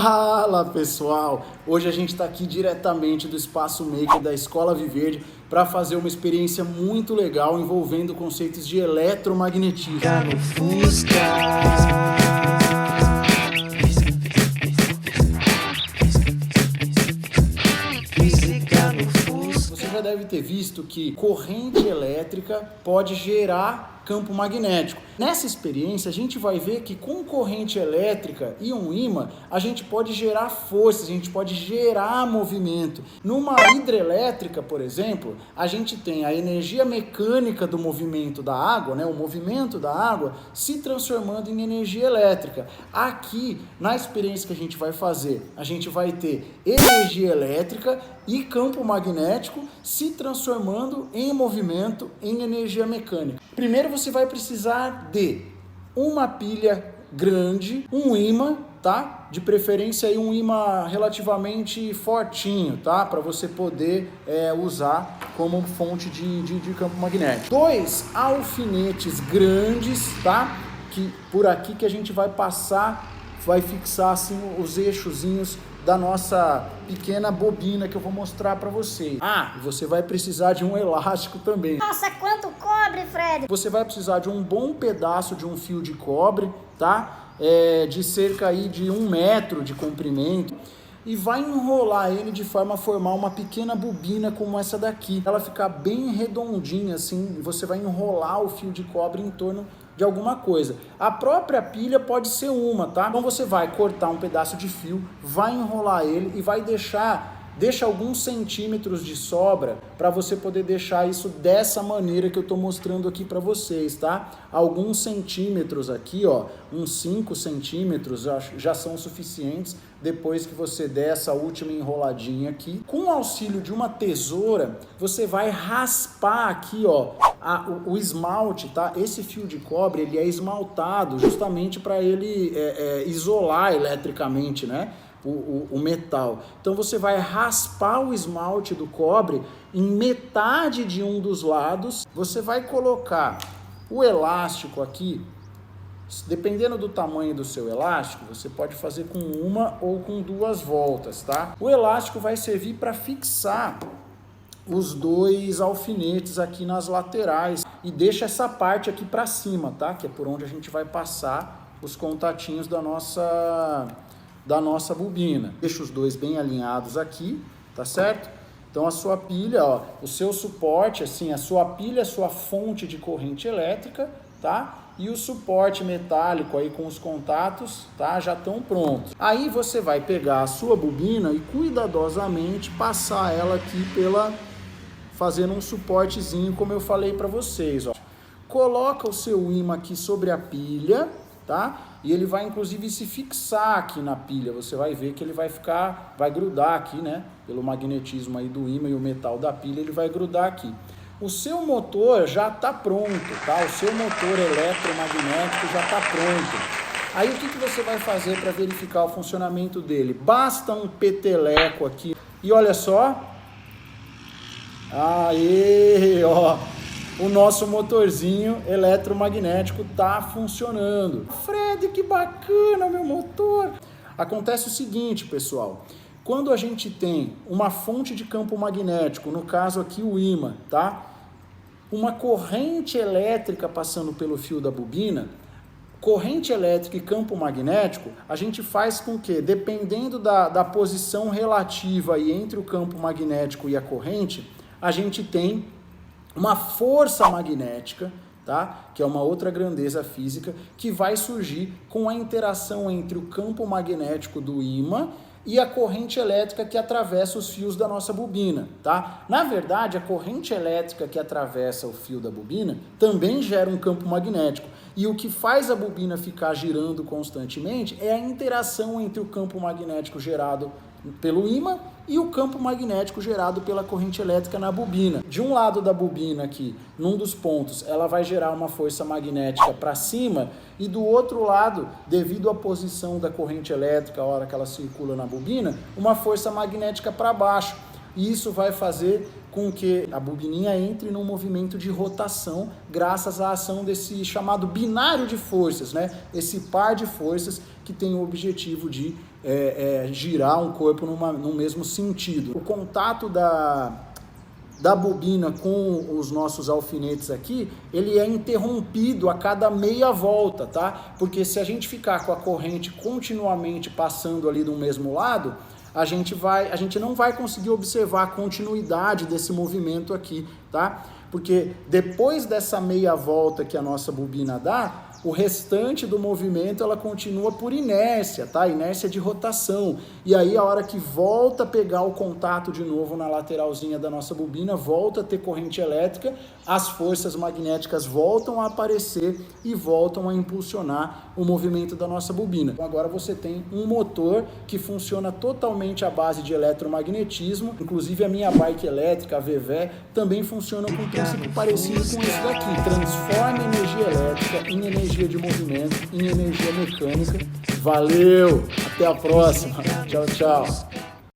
Fala pessoal, hoje a gente está aqui diretamente do Espaço Maker da Escola Viverde para fazer uma experiência muito legal envolvendo conceitos de eletromagnetismo. Você já deve ter visto que corrente elétrica pode gerar campo magnético. Nessa experiência, a gente vai ver que com corrente elétrica e um ímã, a gente pode gerar força, a gente pode gerar movimento. Numa hidrelétrica, por exemplo, a gente tem a energia mecânica do movimento da água, né, o movimento da água, se transformando em energia elétrica. Aqui, na experiência que a gente vai ter energia elétrica e campo magnético se transformando em movimento, em energia mecânica. Primeiro você vai precisar de uma pilha grande, um ímã, tá? De preferência aí um ímã relativamente fortinho, tá? Para você poder usar como fonte de campo magnético. 2 alfinetes grandes, tá? Que por aqui que a gente vai passar, vai fixar assim os eixozinhos da nossa pequena bobina que eu vou mostrar para vocês. E você vai precisar de um elástico também. Nossa, quanto cobre, Fred! Você vai precisar de um bom pedaço de um fio de cobre, tá? De cerca aí de 1 metro de comprimento. E vai enrolar ele de forma a formar uma pequena bobina como essa daqui. Ela ficar bem redondinha assim, você vai enrolar o fio de cobre em torno de alguma coisa. A própria pilha pode ser uma, tá? Então você vai cortar um pedaço de fio, vai enrolar ele e vai deixa alguns centímetros de sobra para você poder deixar isso dessa maneira que eu estou mostrando aqui para vocês, tá? Alguns centímetros aqui, ó, uns 5 centímetros já são suficientes depois que você der essa última enroladinha aqui. Com o auxílio de uma tesoura, você vai raspar aqui, ó, o esmalte, tá? Esse fio de cobre, ele é esmaltado justamente para ele isolar eletricamente, né? O metal. Então você vai raspar o esmalte do cobre em metade de um dos lados. Você vai colocar o elástico aqui. Dependendo do tamanho do seu elástico, você pode fazer com uma ou com 2 voltas, tá? O elástico vai servir para fixar os 2 alfinetes aqui nas laterais e deixa essa parte aqui para cima, tá? Que é por onde a gente vai passar os contatinhos da nossa bobina. Deixa os 2 bem alinhados aqui, tá certo? Então a sua pilha, ó, o seu suporte, assim, a sua pilha, a sua fonte de corrente elétrica, tá? E o suporte metálico aí com os contatos, tá? Já estão prontos. Aí você vai pegar a sua bobina e cuidadosamente passar ela aqui fazendo um suportezinho, como eu falei para vocês, ó. Coloca o seu ímã aqui sobre a pilha, tá? E ele vai inclusive se fixar aqui na pilha. Você vai ver que ele vai grudar aqui, né? Pelo magnetismo aí do ímã e o metal da pilha, ele vai grudar aqui. O seu motor já está pronto, tá? O seu motor eletromagnético já está pronto. Aí o que você vai fazer para verificar o funcionamento dele? Basta um peteleco aqui. E olha só. Aí, ó. O nosso motorzinho eletromagnético tá funcionando. Fred, que bacana meu motor! Acontece o seguinte, pessoal. Quando a gente tem uma fonte de campo magnético, no caso aqui o ímã, tá? Uma corrente elétrica passando pelo fio da bobina, corrente elétrica e campo magnético, a gente faz com que, dependendo da posição relativa aí entre o campo magnético e a corrente, a gente tem uma força magnética, tá? Que é uma outra grandeza física, que vai surgir com a interação entre o campo magnético do ímã e a corrente elétrica que atravessa os fios da nossa bobina, tá? Na verdade, a corrente elétrica que atravessa o fio da bobina também gera um campo magnético. E o que faz a bobina ficar girando constantemente é a interação entre o campo magnético gerado pelo ímã e o campo magnético gerado pela corrente elétrica na bobina. De um lado da bobina aqui, num dos pontos, ela vai gerar uma força magnética para cima e do outro lado, devido à posição da corrente elétrica, a hora que ela circula na bobina, uma força magnética para baixo. E isso vai fazer com que a bobininha entre num movimento de rotação graças à ação desse chamado binário de forças, né? Esse par de forças que tem o objetivo de girar um corpo no mesmo sentido. O contato da bobina com os nossos alfinetes aqui, ele é interrompido a cada meia volta, tá? Porque se a gente ficar com a corrente continuamente passando ali do mesmo lado, a gente não vai conseguir observar a continuidade desse movimento aqui, tá? Porque depois dessa meia volta que a nossa bobina dá, o restante do movimento ela continua por inércia, tá? Inércia de rotação. E aí a hora que volta a pegar o contato de novo na lateralzinha da nossa bobina, volta a ter corrente elétrica, as forças magnéticas voltam a aparecer e voltam a impulsionar o movimento da nossa bobina. Então agora você tem um motor que funciona totalmente à base de eletromagnetismo, inclusive a minha bike elétrica, a VV, também funciona com um princípio parecido com isso daqui, transforma energia elétrica em energia de movimento, em energia mecânica. Valeu! Até a próxima! Tchau, tchau!